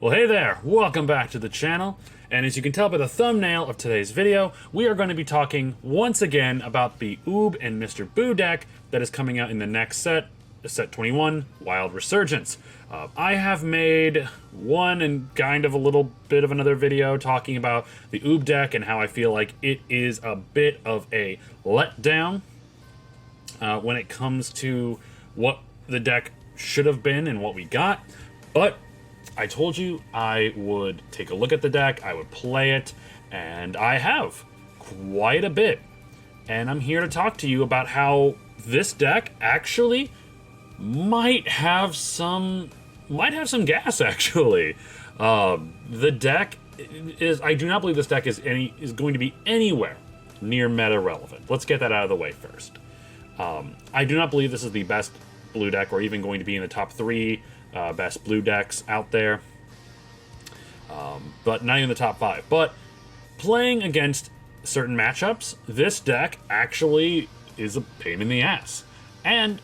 Well, hey there, welcome back to the channel, and as you can tell by the thumbnail of today's video, we are going to be talking once again about the Oob and Mr. Boo deck that is coming out in the next set, set 21, Wild Resurgence. I have made one and kind of a little bit of another video talking about the Oob deck and how I feel like it is a bit of a letdown when it comes to what the deck should have been and what we got, but I told you I would take a look at the deck, I would play it, and I have quite a bit. And I'm here to talk to you about how this deck actually might have some gas, actually. The deck is, I do not believe this deck is going to be anywhere near meta relevant. Let's get that out of the way first. I do not believe this is the best blue deck, or even going to be in the top 3 best blue decks out there, but not even the top 5. But playing against certain matchups, this deck actually is a pain in the ass. And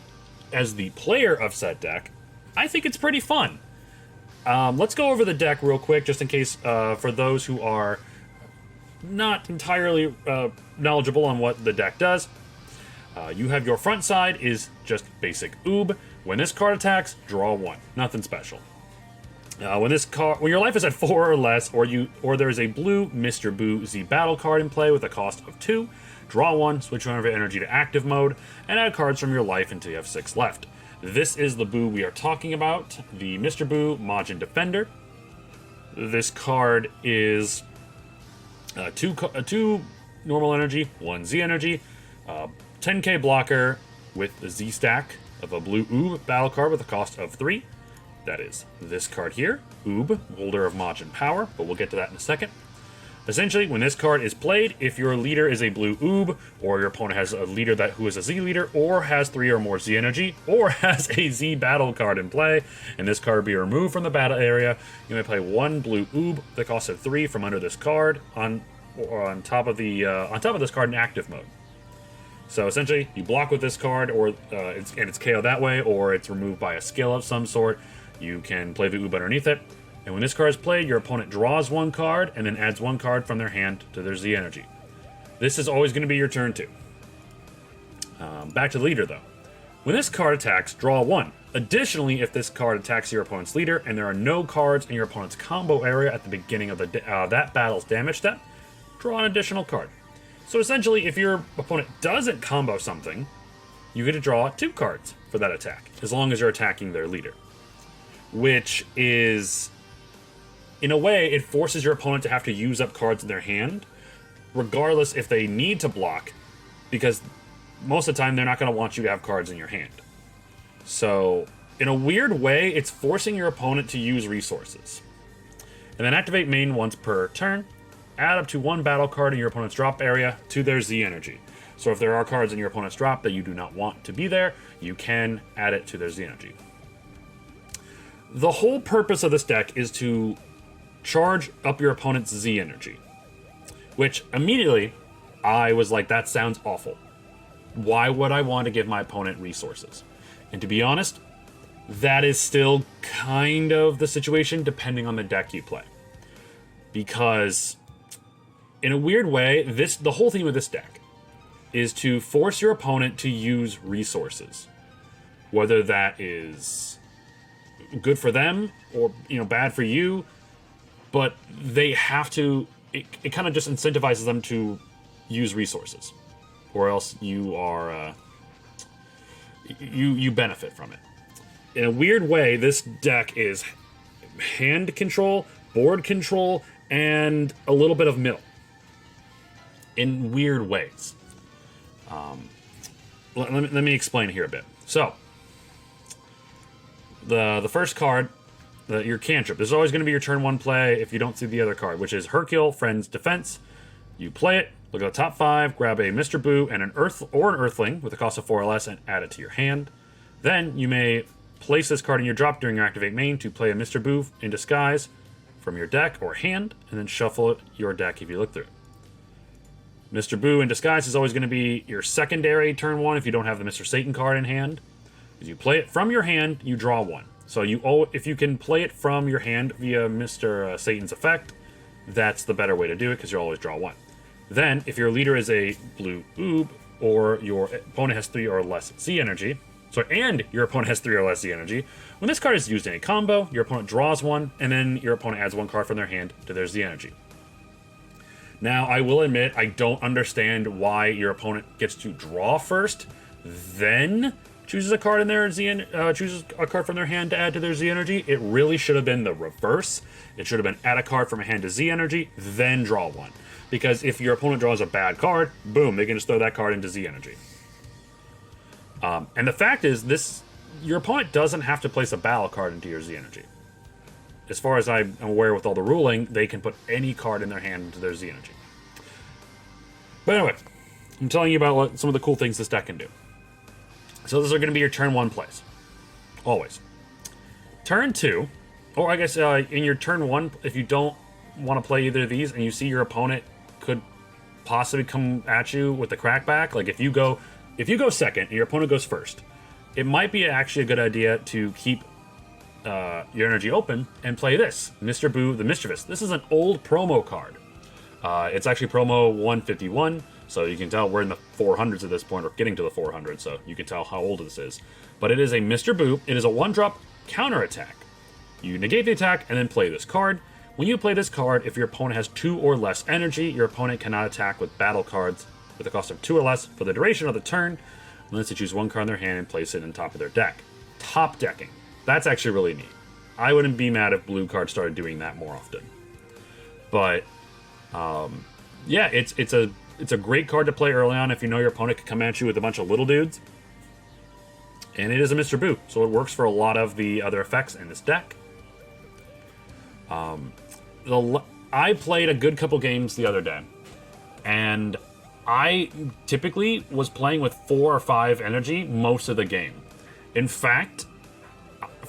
as the player of said deck, I think it's pretty fun. Let's go over the deck real quick, just in case for those who are not entirely knowledgeable on what the deck does. You have your front side is just basic Oob. When this card attacks, draw 1. Nothing special. When your life is at 4 or less, or there is a blue Mr. Boo Z battle card in play with a cost of 2, draw 1, switch one of your energy to active mode, and add cards from your life until you have 6 left. This is the Boo we are talking about, the Mr. Boo Majin Defender. This card is 2 normal energy, 1 Z energy, 10k blocker with the Z stack of a blue Oob battle card with a cost of 3. That is this card here, Oob, Holder of Majin Power, but we'll get to that in a second. Essentially, when this card is played, if your leader is a blue Oob, or your opponent has a leader who is a Z leader, or has 3 or more Z energy, or has a Z battle card in play, and this card be removed from the battle area, you may play 1 blue Oob, the cost of 3 from under this card on top of this card in active mode. So essentially, you block with this card, or it's KO that way, or it's removed by a skill of some sort. You can play the Oob underneath it, and when this card is played, your opponent draws 1 card and then adds 1 card from their hand to their Z energy. This is always going to be your turn 2. Back to the leader, though. When this card attacks, draw 1. Additionally, if this card attacks your opponent's leader and there are no cards in your opponent's combo area at the beginning of that battle's damage step, draw an additional card. So essentially, if your opponent doesn't combo something, you get to draw 2 cards for that attack, as long as you're attacking their leader. Which is, in a way, it forces your opponent to have to use up cards in their hand, regardless if they need to block, because most of the time they're not going to want you to have cards in your hand. So, in a weird way, it's forcing your opponent to use resources. And then activate main once per turn. Add up to 1 battle card in your opponent's drop area to their Z energy. So if there are cards in your opponent's drop that you do not want to be there, you can add it to their Z energy. The whole purpose of this deck is to charge up your opponent's Z energy. Which, immediately, I was like, that sounds awful. Why would I want to give my opponent resources? And to be honest, that is still kind of the situation depending on the deck you play. Because in a weird way, the whole theme of this deck is to force your opponent to use resources. Whether that is good for them or bad for you, but they have to. It kind of just incentivizes them to use resources, or else you are you benefit from it. In a weird way, this deck is hand control, board control, and a little bit of middle. In weird ways. Let me explain here a bit. So, the first card, your cantrip. This is always going to be your turn 1 play if you don't see the other card, which is Hercule, Friend's Defense. You play it, look at the top 5, grab a Mr. Boo and an Earthling with a cost of 4 or less, and add it to your hand. Then you may place this card in your drop during your activate main to play a Mr. Boo in disguise from your deck or hand, and then shuffle your deck if you look through it. Mr. Boo in disguise is always going to be your secondary turn 1 if you don't have the Mr. Satan card in hand. As you play it from your hand, you draw 1. So if you can play it from your hand via Mr. Satan's effect, that's the better way to do it because you'll always draw 1. Then, if your leader is a blue oob, or your opponent has 3 or less Z energy, and your opponent has 3 or less Z energy, when this card is used in a combo, your opponent draws 1, and then your opponent adds 1 card from their hand to their Z energy. Now, I will admit, I don't understand why your opponent gets to draw first, then chooses a card in their chooses a card from their hand to add to their Z energy. It really should have been the reverse. It should have been add a card from a hand to Z energy, then draw 1. Because if your opponent draws a bad card, boom, they can just throw that card into Z energy. And the fact is, your opponent doesn't have to place a battle card into your Z energy. As far as I'm aware with all the ruling, they can put any card in their hand into their Z energy. But anyway, I'm telling you about some of the cool things this deck can do. So those are going to be your turn 1 plays. Always. Turn 2, or I guess in your turn 1, if you don't want to play either of these and you see your opponent could possibly come at you with the crackback, like if you go second and your opponent goes first, it might be actually a good idea to keep your energy open and play this, Mr. Boo the Mischievous. This is an old promo card. It's actually promo 151, so you can tell we're in the 400s at this point, or getting to the 400s, so you can tell how old this is. But it is a Mr. Boo. It is a 1-drop counter attack. You negate the attack and then play this card. When you play this card, if your opponent has 2 or less energy, your opponent cannot attack with battle cards with a cost of 2 or less for the duration of the turn, unless they choose 1 card in their hand and place it on top of their deck. Top decking. That's actually really neat. I wouldn't be mad if blue cards started doing that more often. But yeah, it's a great card to play early on if you know your opponent can come at you with a bunch of little dudes. And it is a Mr. Boo, so it works for a lot of the other effects in this deck. I played a good couple games the other day, and I typically was playing with 4 or 5 energy most of the game. In fact,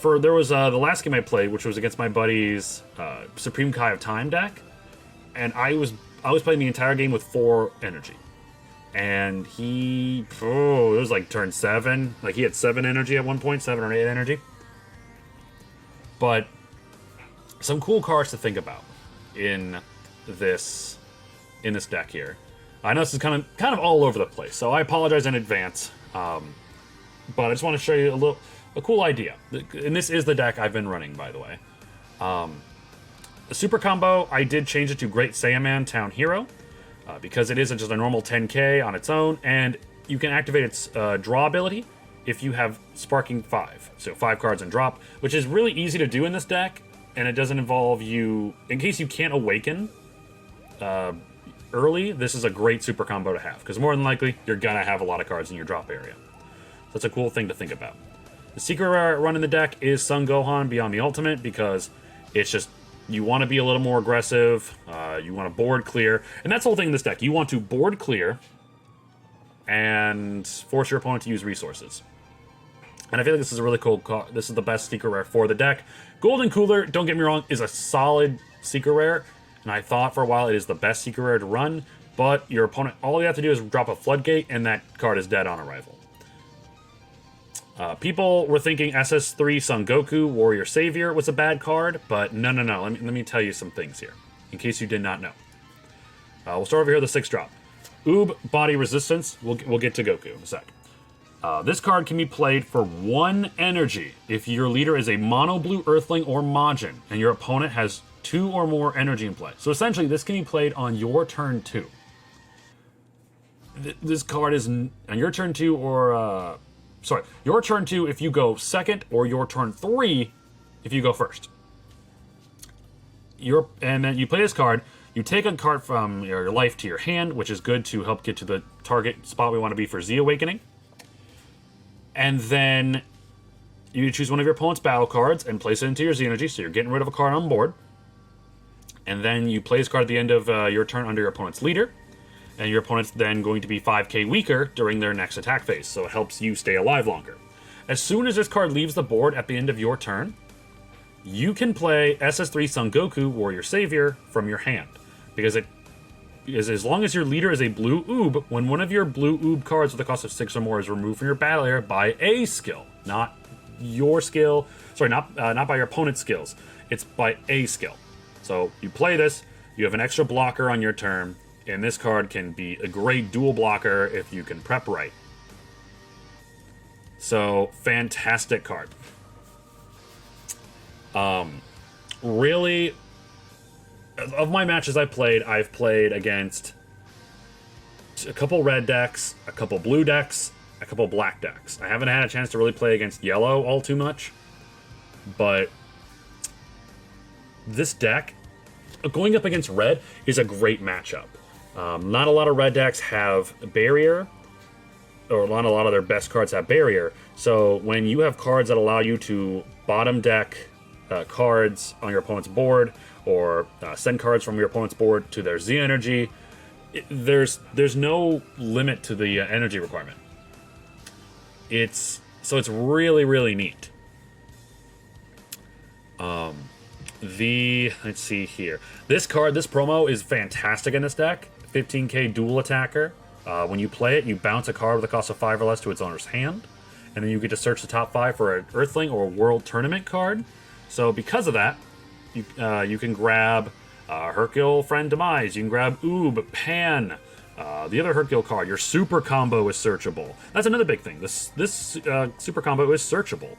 there was the last game I played, which was against my buddy's Supreme Kai of Time deck, and I was playing the entire game with 4 energy, and it was like turn 7, like he had 7 energy at one point, 7 or 8 energy. But some cool cards to think about in this deck here. I know this is kind of all over the place, so I apologize in advance. But I just want to show you a cool idea. And this is the deck I've been running, by the way. The super combo, I did change it to Great Saiyaman Town Hero, because it isn't just a normal 10k on its own, and you can activate its draw ability if you have Sparking 5. So 5 cards and drop, which is really easy to do in this deck, and it doesn't involve you, in case you can't awaken early, this is a great super combo to have, because more than likely, you're gonna have a lot of cards in your drop area. So that's a cool thing to think about. The secret rare run in the deck is Son Gohan Beyond the Ultimate, because it's just, you want to be a little more aggressive, you want to board clear, and that's the whole thing in this deck. You want to board clear and force your opponent to use resources. And I feel like this is a really cool card. This is the best secret rare for the deck. Golden Cooler, don't get me wrong, is a solid secret rare, and I thought for a while it is the best secret rare to run, but your opponent, all you have to do is drop a Floodgate, and that card is dead on arrival. People were thinking SS3 Son Goku Warrior Savior was a bad card, but no. Let me tell you some things here, in case you did not know. We'll start over here with the 6-drop. Oob, Body Resistance. We'll get to Goku in a sec. This card can be played for 1 energy if your leader is a mono blue Earthling or Majin, and your opponent has 2 or more energy in play. So essentially, this can be played on your turn 2. This card is on your turn 2 or... your turn 2 if you go second, or your turn 3 if you go first. And then you play this card, you take a card from your life to your hand, which is good to help get to the target spot we want to be for Z Awakening. And then you choose one of your opponent's battle cards and place it into your Z energy, so you're getting rid of a card on board. And then you play this card at the end of your turn under your opponent's leader. And your opponent's then going to be 5k weaker during their next attack phase, so it helps you stay alive longer. As soon as this card leaves the board at the end of your turn, you can play SS3 Son Goku Warrior Savior from your hand. Because as long as your leader is a blue oob, when one of your blue oob cards with a cost of 6 or more is removed from your battle area by a skill, not your skill. Sorry, not by your opponent's skills. It's by a skill. So you play this, you have an extra blocker on your turn, and this card can be a great dual blocker if you can prep right. So, fantastic card. Really, of my matches I've played against a couple red decks, a couple blue decks, a couple black decks. I haven't had a chance to really play against yellow all too much, but this deck, going up against red, is a great matchup. Not a lot of red decks have barrier, or not a lot of their best cards have barrier. So when you have cards that allow you to bottom deck cards on your opponent's board, or send cards from your opponent's board to their Z energy, there's no limit to the energy requirement. It's really, really neat. Let's see here. This promo is fantastic in this deck. 15k dual attacker. When you play it, you bounce a card with a cost of 5 or less to its owner's hand, and then you get to search the top 5 for an Earthling or World Tournament card. So because of that, you can grab Hercule Friend Demise. You can grab Oob, Pan, the other Hercule card. Your super combo is searchable. That's another big thing. This super combo is searchable.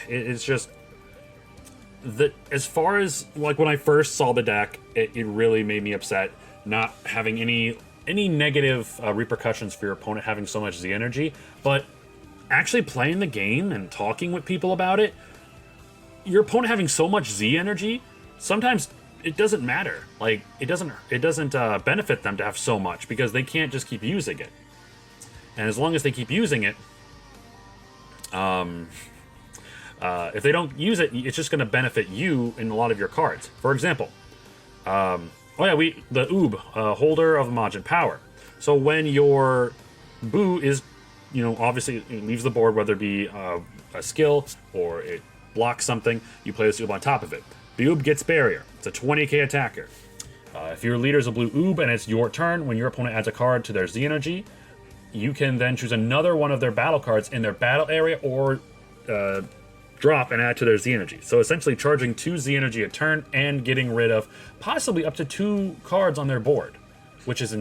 It's just that as far as like when I first saw the deck, it really made me upset not having any negative repercussions for your opponent having so much Z energy, but actually playing the game and talking with people about it, your opponent having so much Z energy, sometimes it doesn't matter. Like it doesn't benefit them to have so much, because they can't just keep using it. And as long as they keep using it, if they don't use it, it's just going to benefit you in a lot of your cards. For example, the Oob, holder of Majin Power. So when your Boo is, obviously it leaves the board, whether it be a skill or it blocks something, you play this Oob on top of it. The Oob gets Barrier. It's a 20k attacker. If your leader is a blue Oob and it's your turn, when your opponent adds a card to their Z energy, you can then choose another one of their battle cards in their battle area or drop and add to their Z energy. So essentially charging 2 Z energy a turn and getting rid of possibly up to 2 cards on their board, which is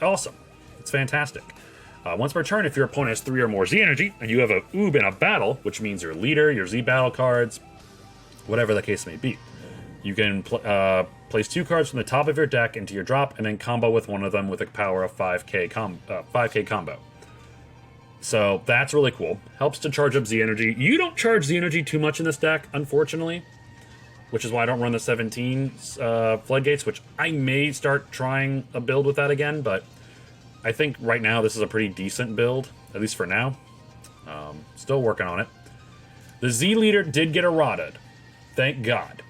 awesome. It's fantastic. Once per turn, if your opponent has 3 or more Z energy and you have a Oob in a battle, which means your leader, your Z battle cards, whatever the case may be, you can place 2 cards from the top of your deck into your drop and then combo with one of them with a power of 5k combo. So that's really cool. Helps to charge up Z energy. You don't charge Z energy too much in this deck, unfortunately, which is why I don't run the 17 floodgates, which I may start trying a build with that again, but I think right now this is a pretty decent build, at least for now. Still working on it. The Z leader did get eroded. Thank God.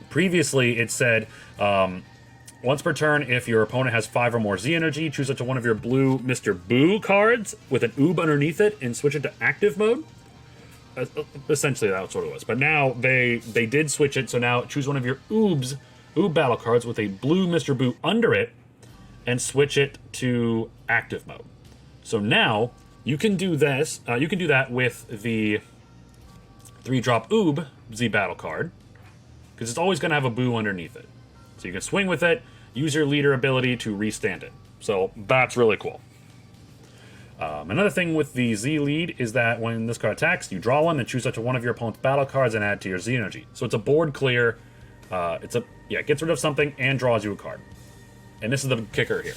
Previously, it said, once per turn, if your opponent has 5 or more Z energy, choose it to one of your blue Mr. Boo cards with an Oob underneath it and switch it to active mode. Essentially, that's what it was. But now they did switch it, so now choose one of your Oob battle cards with a blue Mr. Boo under it and switch it to active mode. So now you can do this. You can do that with the 3-drop Oob Z battle card, because it's always going to have a Boo underneath it. So you can swing with it, use your leader ability to restand it. So that's really cool. Another thing with the Z lead is that when this card attacks, you draw one and choose up to one of your opponent's battle cards and add to your Z energy. So it's a board clear. It gets rid of something and draws you a card. And this is the kicker here.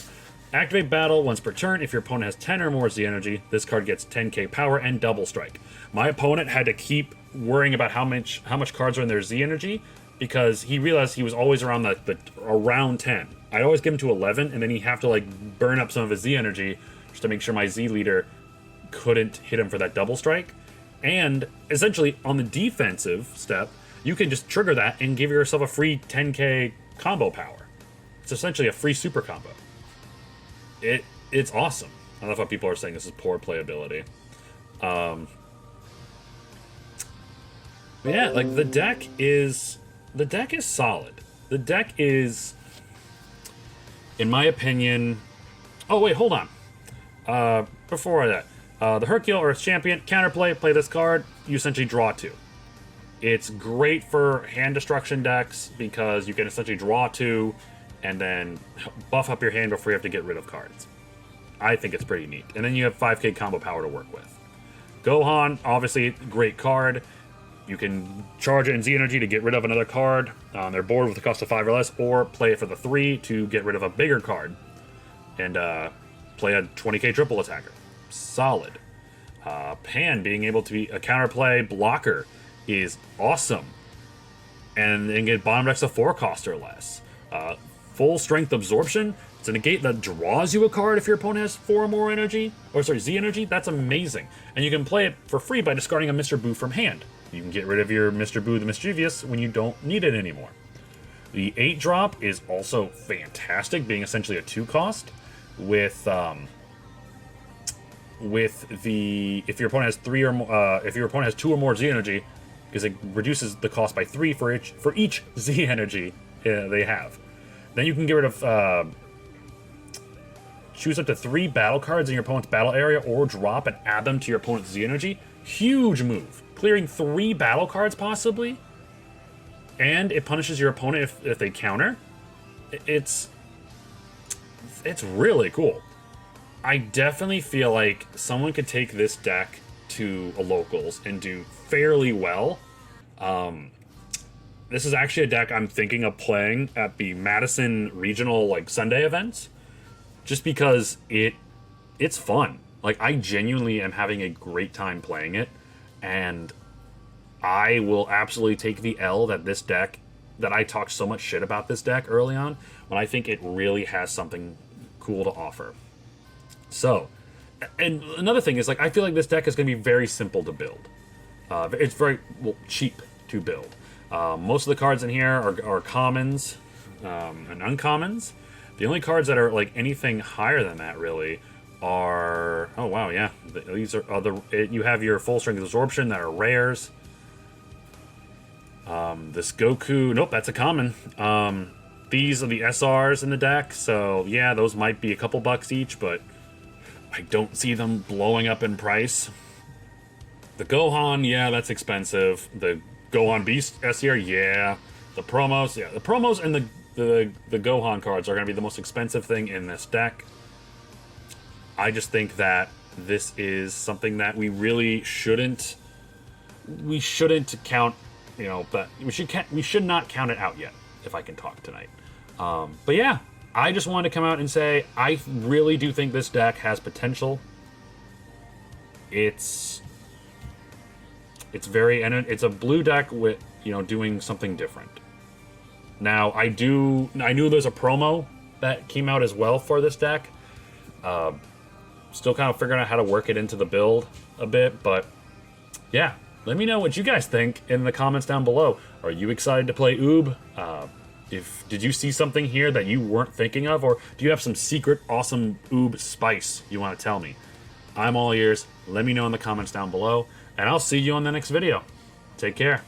Activate battle once per turn. If your opponent has 10 or more Z energy, this card gets 10k power and double strike. My opponent had to keep worrying about how much cards are in their Z energy, because he realized he was always around around 10. I'd always give him to 11, and then he'd have to burn up some of his Z energy just to make sure my Z leader couldn't hit him for that double strike. And essentially, on the defensive step, you can just trigger that and give yourself a free 10k combo power. It's essentially a free super combo. It's awesome. I don't know if people are saying this is poor playability. Yeah, the deck is solid. The deck is, in my opinion... Oh, wait, hold on. Before that, the Hercule Earth Champion, counterplay, play this card, you essentially draw 2. It's great for hand destruction decks because you can essentially draw 2 and then buff up your hand before you have to get rid of cards. I think it's pretty neat. And then you have 5k combo power to work with. Gohan, obviously, great card. You can charge it in Z energy to get rid of another card on their board with a cost of 5 or less, or play it for the 3 to get rid of a bigger card and play a 20k triple attacker. Solid. Pan being able to be a counterplay blocker is awesome. And get bottom decks of 4 cost or less. Full strength absorption. It's a negate that draws you a card if your opponent has 4 or more energy. Or sorry, Z energy. That's amazing. And you can play it for free by discarding a Mr. Boo from hand. You can get rid of your Mr. Boo the Mischievous when you don't need it anymore. The 8-drop is also fantastic, being essentially a 2 cost. With the if your opponent has 3 or more, if your opponent has 2 or more Z energy, because it reduces the cost by 3 for each Z energy they have. Then you can get rid of choose up to 3 battle cards in your opponent's battle area, or drop and add them to your opponent's Z energy. Huge move, clearing 3 battle cards possibly, and it punishes your opponent if they counter. It's really cool. I definitely feel like someone could take this deck to a locals and do fairly well. This is actually a deck I'm thinking of playing at the Madison Regional Sunday events, just because it's fun. I genuinely am having a great time playing it, and I will absolutely take the L that this deck, that I talked so much shit about this deck early on, when I think it really has something cool to offer. So, and another thing is, I feel like this deck is going to be very simple to build. It's very, cheap to build. Most of the cards in here are commons and uncommons. The only cards that are anything higher than that really are, oh wow, yeah, these are other. You have your full strength absorption that are rares. This Goku, nope, that's a common. These are the SRs in the deck, so yeah, those might be a couple bucks each, but I don't see them blowing up in price. The Gohan, yeah, that's expensive. The Gohan Beast S here, yeah. The promos, yeah. The promos and the Gohan cards are going to be the most expensive thing in this deck. I just think that this is something that we really shouldn't count, but we should not count it out yet, if I can talk tonight. But yeah, I just wanted to come out and say I really do think this deck has potential. It's a blue deck with doing something different. Now I knew there's a promo that came out as well for this deck. Still kind of figuring out how to work it into the build a bit, but yeah, let me know what you guys think in the comments down below. Are you excited to play Oob? Did you see something here that you weren't thinking of, or do you have some secret awesome Oob spice you want to tell me? I'm all ears. Let me know in the comments down below, and I'll see you on the next video. Take care.